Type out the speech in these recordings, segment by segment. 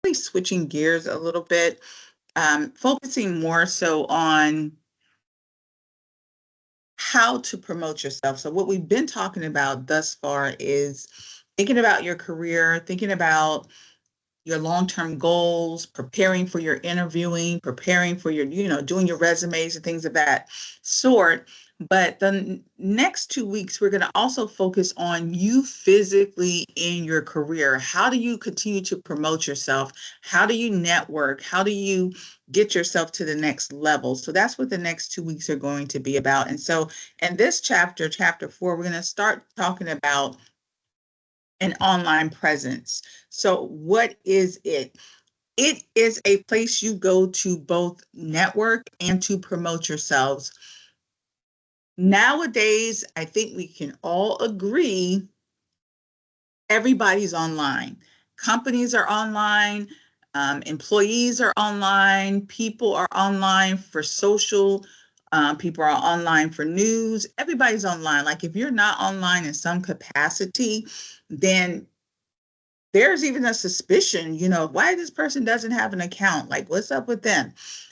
be switching gears a little bit, focusing more so on how to promote yourself. So what we've been talking about thus far is thinking about your career, thinking about your long-term goals, preparing for your interviewing, preparing for your, doing your resumes and things of that sort. But the next 2 weeks, we're going to also focus on you physically in your career. How do you continue to promote yourself? How do you network? How do you get yourself to the next level? So that's what the next 2 weeks are going to be about. And so in this chapter, chapter 4, we're going to start talking about an online presence. So what is it? It is a place you go to both network and to promote yourselves. Nowadays, I think we can all agree everybody's online. Companies are online, employees are online, people are online for social, people are online for news. Everybody's online. Like if you're not online in some capacity, then there's even a suspicion, why this person doesn't have an account, like what's up with them?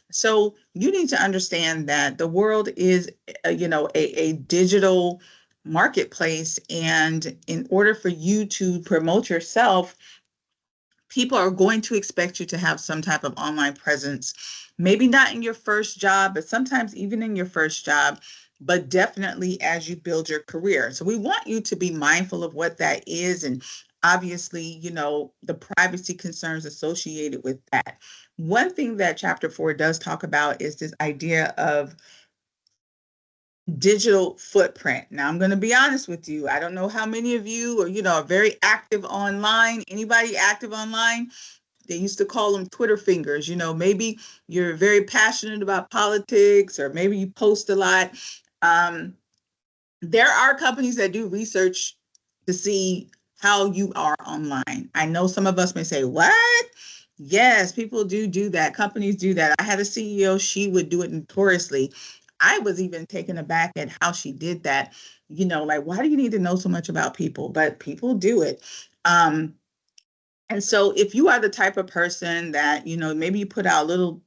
So you need to understand that the world is, a digital marketplace. And in order for you to promote yourself, people are going to expect you to have some type of online presence. Maybe not in your first job, but sometimes even in your first job, but definitely as you build your career. So we want you to be mindful of what that is. And obviously, the privacy concerns associated with that. One thing that chapter 4 does talk about is this idea of digital footprint. Now, I'm going to be honest with you. I don't know how many of you are very active online. Anybody active online? They used to call them Twitter fingers. Maybe you're very passionate about politics, or maybe you post a lot. There are companies that do research to see how you are online. I know some of us may say, what? Yes, people do that. Companies do that. I had a CEO, she would do it notoriously. I was even taken aback at how she did that. Like, why do you need to know so much about people? But people do it. And so if you are the type of person that, maybe you put out little,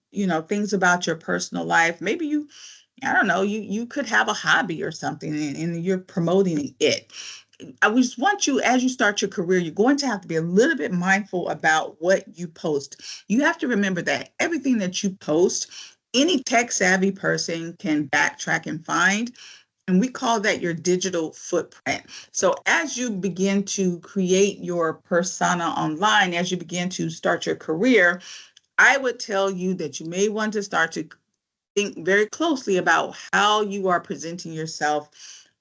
things about your personal life, maybe I don't know, you could have a hobby or something, and you're promoting it. I just want you, as you start your career, you're going to have to be a little bit mindful about what you post. You have to remember that everything that you post, any tech savvy person can backtrack and find. And we call that your digital footprint. So as you begin to create your persona online, as you begin to start your career, I would tell you that you may want to start to think very closely about how you are presenting yourself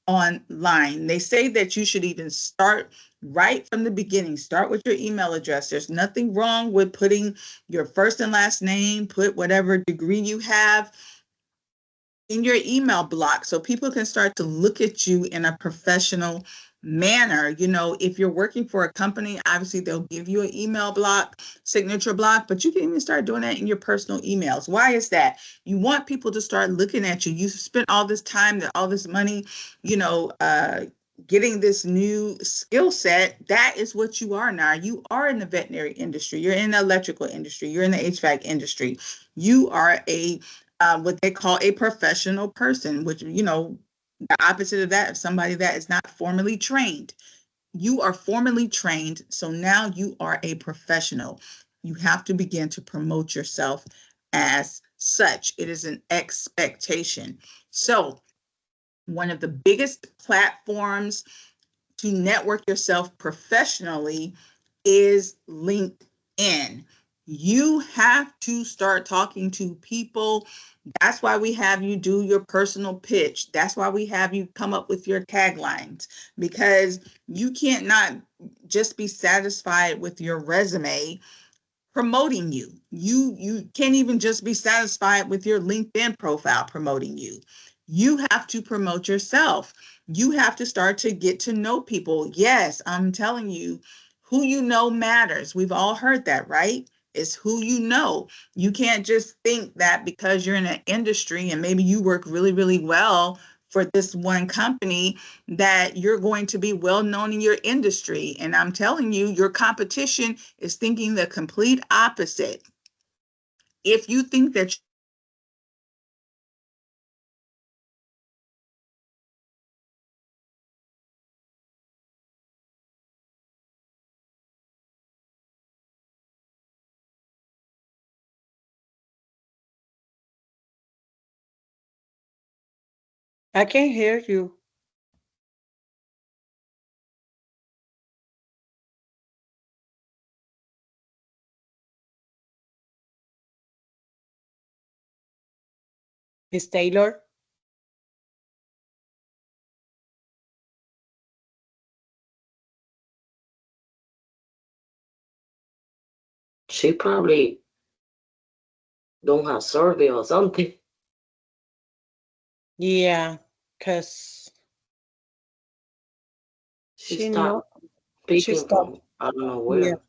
online. They say that you should even start right from the beginning. Start with your email address. There's nothing wrong with putting your first and last name, put whatever degree you have in your email block so people can start to look at you in a professional manner. If you're working for a company, obviously they'll give you an email block, signature block, but you can even start doing that in your personal emails. Why is that? You want people to start looking at you. You spent all this time, all this money, getting this new skill set. That is what you are now. You are in the veterinary industry. You're in the electrical industry. You're in the HVAC industry. You are what they call a professional person, which, the opposite of that, of somebody that is not formally trained. You are formally trained, so now you are a professional. You have to begin to promote yourself as such. It is an expectation. So one of the biggest platforms to network yourself professionally is LinkedIn. You have to start talking to people. That's why we have you do your personal pitch. That's why we have you come up with your taglines, because you can't not just be satisfied with your resume promoting you. You can't even just be satisfied with your LinkedIn profile promoting you. You have to promote yourself. You have to start to get to know people. Yes, I'm telling you, who you know matters. We've all heard that, right? It's who you know. You can't just think that because you're in an industry and maybe you work really, really well for this one company that you're going to be well known in your industry. And I'm telling you, your competition is thinking the complete opposite. If you think that I can't hear you. Miss Taylor? She probably don't have survey or something. Yeah, because She she not, stopped she speaking stopped. from I don't know Yeah, where.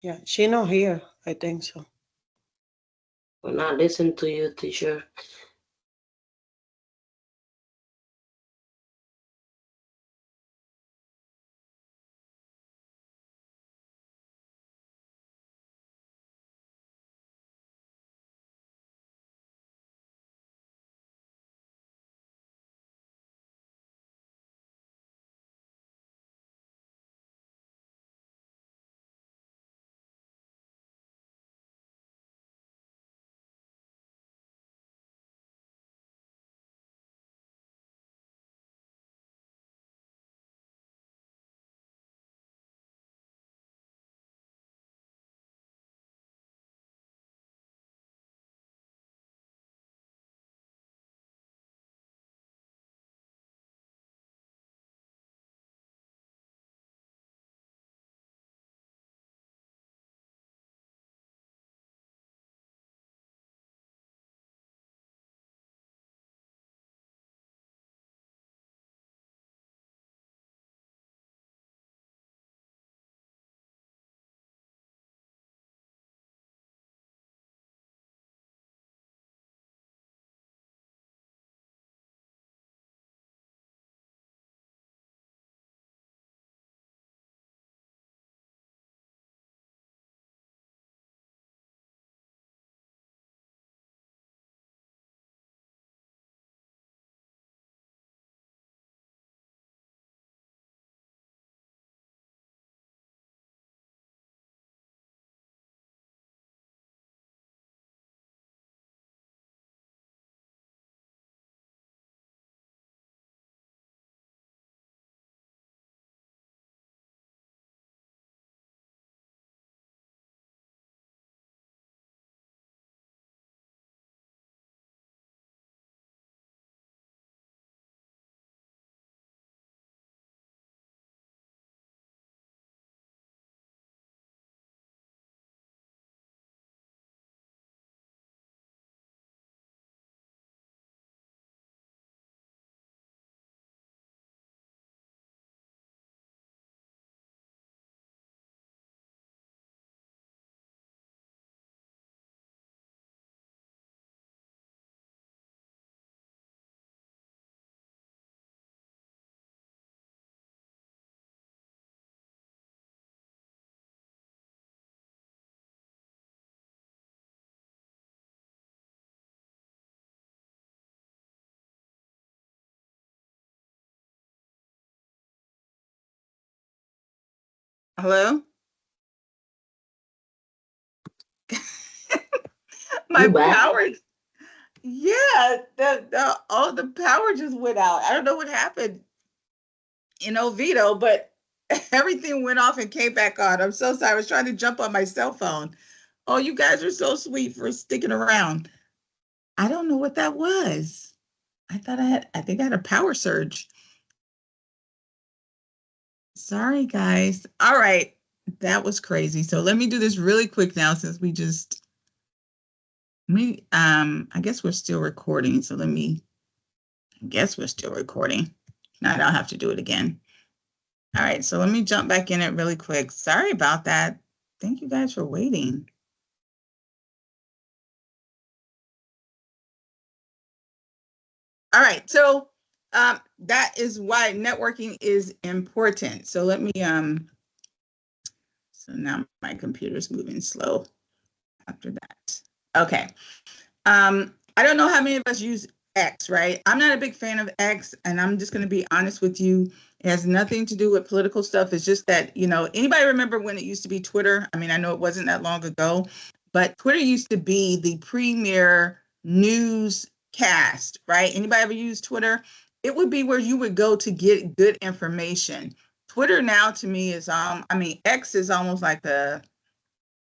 yeah, she not here. I think so. We're not listening to you, teacher. hello, You my back? power, yeah, the power just went out. I don't know what happened in Oviedo, but everything went off and came back on. I'm so sorry. I was trying to jump on my cell phone. Oh, you guys are so sweet for sticking around. I don't know what that was. I think I had a power surge. Sorry, guys. All right. That was crazy. So let me do this really quick now since I guess we're still recording. So I guess we're still recording. Now I don't have to do it again. All right. So let me jump back in it really quick. Sorry about that. Thank you guys for waiting. All right. So That is why networking is important. So let me so now my computer's moving slow after that. Okay. I don't know how many of us use X, right? I'm not a big fan of X, and I'm just going to be honest with you. It has nothing to do with political stuff. It's just that, anybody remember when it used to be Twitter? I mean, I know it wasn't that long ago, but Twitter used to be the premier newscast, right? Anybody ever use Twitter? It would be where you would go to get good information. Twitter now to me is, X is almost like a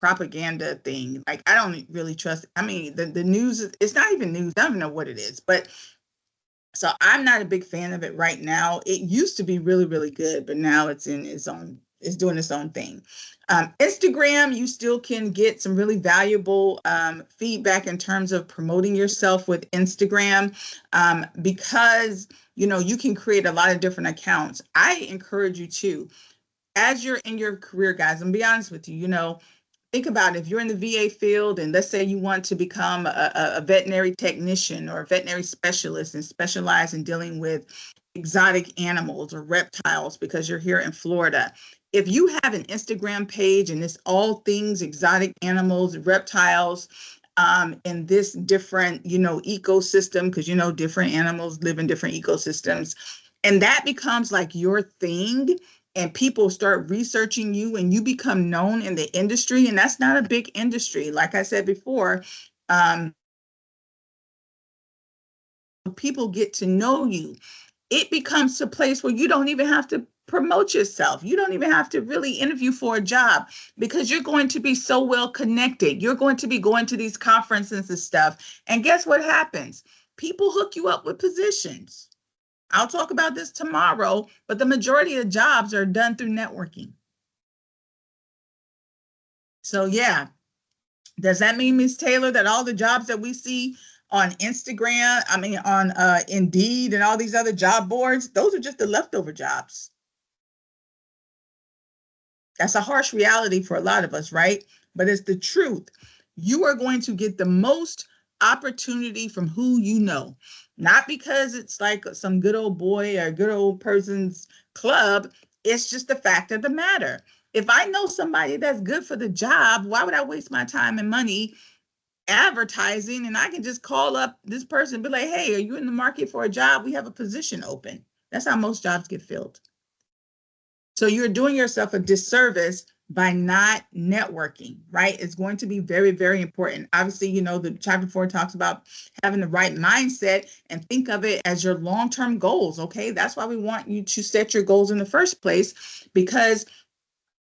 propaganda thing. Like, I don't really trust. I mean, the news, it's not even news. I don't even know what it is. But so I'm not a big fan of it right now. It used to be really, really good, but now it's in its own, it's doing its own thing. Instagram, you still can get some really valuable feedback in terms of promoting yourself with Instagram, because you can create a lot of different accounts. I encourage you to, as you're in your career, guys, and be honest with you, think about it. If you're in the VA field and let's say you want to become a veterinary technician or a veterinary specialist and specialize in dealing with exotic animals or reptiles because you're here in Florida. If you have an Instagram page and it's all things exotic animals, reptiles, in this different, ecosystem, because different animals live in different ecosystems, and that becomes like your thing, and people start researching you and you become known in the industry, and that's not a big industry. Like I said before, people get to know you. It becomes a place where you don't even have to promote yourself. You don't even have to really interview for a job because you're going to be so well connected. You're going to be going to these conferences and stuff. And guess what happens? People hook you up with positions. I'll talk about this tomorrow, but the majority of jobs are done through networking. So yeah, does that mean, Ms. Taylor, that all the jobs that we see on Instagram, on Indeed and all these other job boards, those are just the leftover jobs? That's a harsh reality for a lot of us, right? But it's the truth. You are going to get the most opportunity from who you know, not because it's like some good old boy or good old person's club. It's just the fact of the matter. If I know somebody that's good for the job, why would I waste my time and money advertising? And I can just call up this person and be like, hey, are you in the market for a job? We have a position open. That's how most jobs get filled. So you're doing yourself a disservice by not networking, right? It's going to be very, very important. Obviously, the chapter 4 talks about having the right mindset and think of it as your long-term goals, okay? That's why we want you to set your goals in the first place, because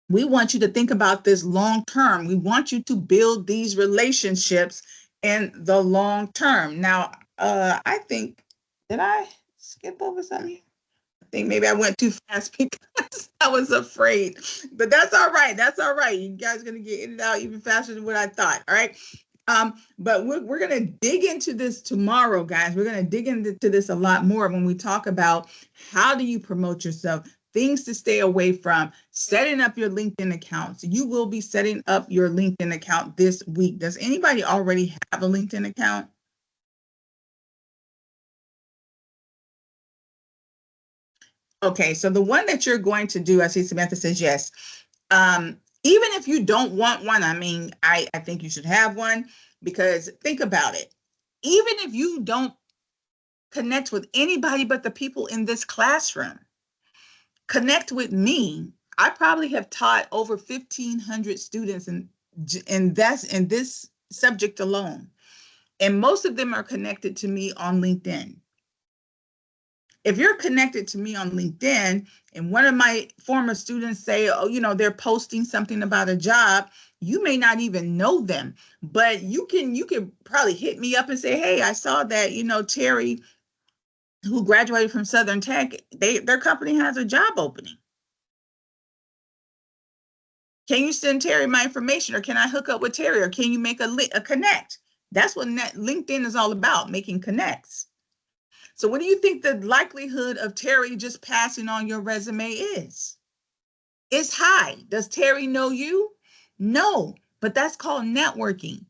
we want you to think about this long term. We want you to build these relationships in the long term. Now, I think, did I skip over something? I think maybe I went too fast because I was afraid, but that's all right. That's all right. You guys are going to get in and out even faster than what I thought. All right. But we're going to dig into this tomorrow, guys. We're going to dig into this a lot more when we talk about how do you promote yourself, things to stay away from, setting up your LinkedIn accounts. You will be setting up your LinkedIn account this week. Does anybody already have a LinkedIn account? Okay, so the one that you're going to do, I see Samantha says yes. Even if you don't want one, I think you should have one, because think about it. Even if you don't connect with anybody but the people in this classroom, connect with me. I probably have taught over 1,500 students in this subject alone. And most of them are connected to me on LinkedIn. If you're connected to me on LinkedIn and one of my former students say, oh, they're posting something about a job, you may not even know them, but you can probably hit me up and say, hey, I saw that, Terry, who graduated from Southern Tech, their company has a job opening. Can you send Terry my information, or can I hook up with Terry, or can you make a connect? That's what LinkedIn is all about, making connects. So what do you think the likelihood of Terry just passing on your resume is? It's high. Does Terry know you? No, but that's called networking.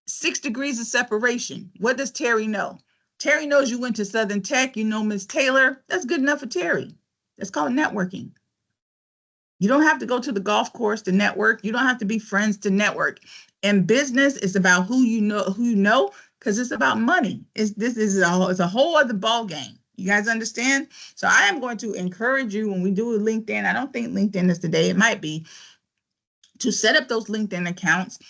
6 degrees of separation. What does Terry know? Terry knows you went to Southern Tech. You know Miss Taylor. That's good enough for Terry. That's called networking. You don't have to go to the golf course to network. You don't have to be friends to network. In business, it's about who you know, because it's about money. It's a whole other ball game. You guys understand? So I am going to encourage you when we do a LinkedIn. I don't think LinkedIn is today. It might be to set up those LinkedIn accounts.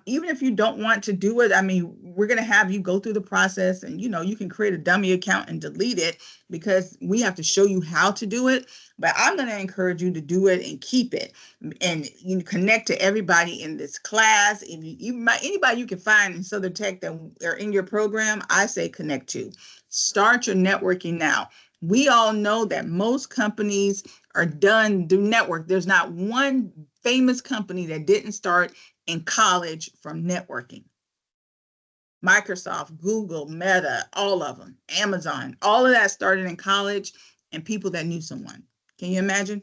Even if you don't want to do it, I mean, we're going to have you go through the process and, you can create a dummy account and delete it because we have to show you how to do it. But I'm going to encourage you to do it and keep it and you connect to everybody in this class. If anybody you can find in Southern Tech that are in your program, I say connect to. Start your networking now. We all know that most companies are done through network. There's not one famous company that didn't start in college from networking. Microsoft, Google, Meta, all of them, Amazon, all of that started in college and people that knew someone. Can you imagine?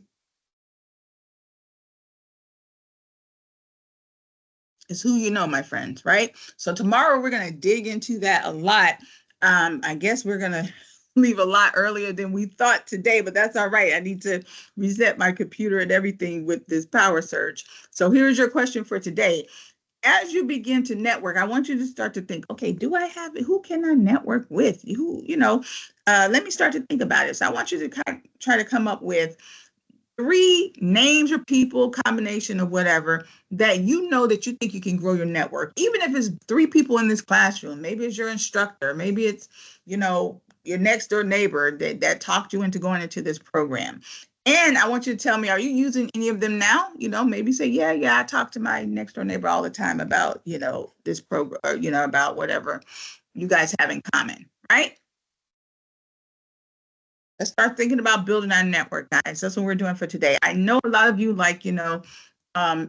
It's who you know, my friends, right? So tomorrow we're going to dig into that a lot. I guess we're going to leave a lot earlier than we thought today, but that's all right. I need to reset my computer and everything with this power surge. So here's your question for today. As you begin to network, I want you to start to think, okay, do I have it? Who can I network with? Let me start to think about it. So I want you to kind of try to come up with 3 names or people, combination of whatever, that you know that you think you can grow your network. Even if it's 3 people in this classroom, maybe it's your instructor, maybe it's, your next door neighbor that talked you into going into this program. And I want you to tell me, are you using any of them now? Maybe say, yeah, I talk to my next door neighbor all the time about, this program, or, about whatever you guys have in common, right? Let's start thinking about building our network, guys. That's what we're doing for today. I know a lot of you,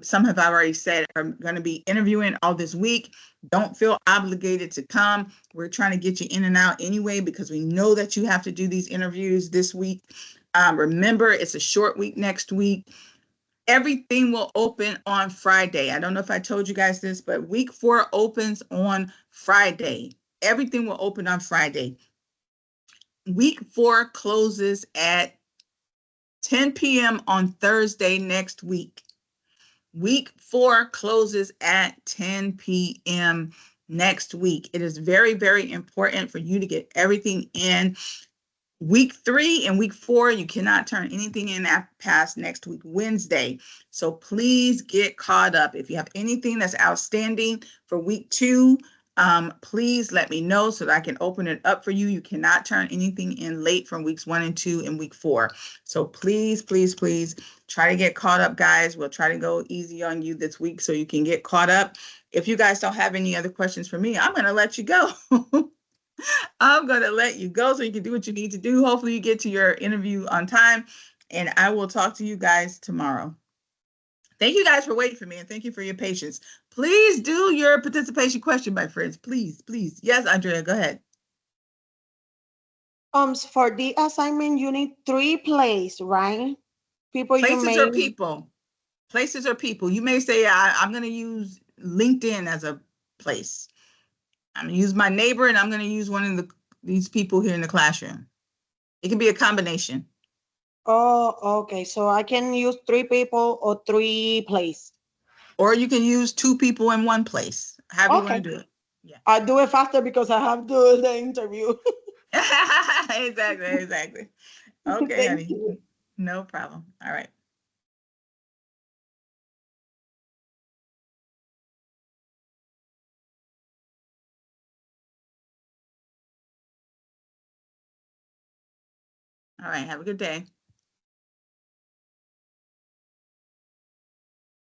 some have already said, are going to be interviewing all this week. Don't feel obligated to come. We're trying to get you in and out anyway, because we know that you have to do these interviews this week. Remember, it's a short week next week. Everything will open on Friday. I don't know if I told you guys this, but week 4 opens on Friday. Everything will open on Friday. Week 4 closes at 10 p.m. on Thursday next week. Week 4 closes at 10 p.m. next week. It is very, very important for you to get everything in. Week 3 and week 4, you cannot turn anything in past next week, Wednesday. So please get caught up. If you have anything that's outstanding for week 2, please let me know so that I can open it up for you. You cannot turn anything in late from weeks 1 and 2 and week 4. So please, please, please try to get caught up, guys. We'll try to go easy on you this week so you can get caught up. If you guys don't have any other questions for me, I'm going to let you go. I'm going to let you go so you can do what you need to do. Hopefully you get to your interview on time, and I will talk to you guys tomorrow. Thank you guys for waiting for me, and thank you for your patience. Please do your participation question, my friends. Please, please. Yes, Andrea, go ahead. For the assignment, you need 3 places, right? Places or people? Places or people. You may say, I'm going to use LinkedIn as a place. I'm going to use my neighbor, and I'm going to use one of these people here in the classroom. It can be a combination. Oh, okay. So I can use 3 people or 3 places. Or you can use 2 people in one place. However you want to do it. Yeah. I'll do it faster because I have to do the interview. Exactly. Okay, honey. You. No problem. All right. All right. Have a good day.